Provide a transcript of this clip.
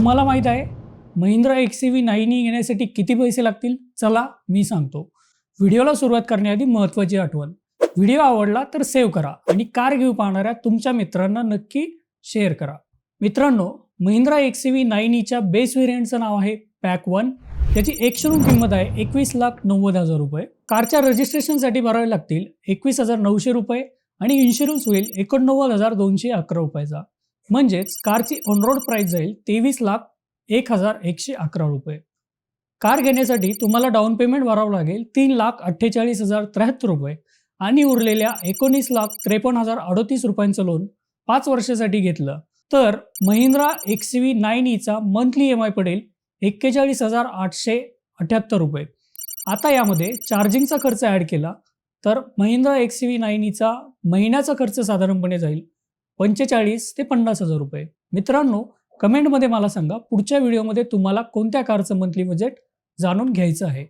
तुम्हाला माहित आहे महिंद्रा XUV 9e घेण्यासाठी किती पैसे लागतील? चला मी सांगतो. व्हिडिओला सुरुवात करण्याआधी महत्त्वाची आठवण. व्हिडिओ आवडला तर सेव्ह करा आणि कार घेऊ पाहणाऱ्या तुमच्या मित्रांना नक्की शेअर करा. मित्रांनो, महिंद्रा XUV 9eच्या बेस व्हेरियंटचं नाव आहे पॅक 1. त्याची एक्स-शोरूम किंमत आहे 21,90,000 रुपये. कारच्या रजिस्ट्रेशनसाठी भरावे लागतील 21,900 रुपये आणि इन्शुरन्स होईल 89,211 रुपयाचा. म्हणजेच कारची ऑन रोड प्राइस जाईल 23,01,111 रुपये. कार घेण्यासाठी तुम्हाला डाऊन पेमेंट भरावं लागेल 3,48,073 रुपये आणि उरलेल्या 19,53,038 रुपयांचं लोन 5 वर्षासाठी घेतलं तर महिंद्रा XUV 9eचा मंथली EMI पडेल 41,878 रुपये. आता यामध्ये चार्जिंगचा खर्च ॲड केला तर महिंद्रा XUV 9eचा महिन्याचा खर्च साधारणपणे जाईल 45,000 ते 50,000 रुपये. मित्रांनो, कमेंटमध्ये मला सांगा पुढच्या व्हिडिओमध्ये तुम्हाला कोणत्या कारचं मंथली बजेट जाणून घ्यायचं आहे.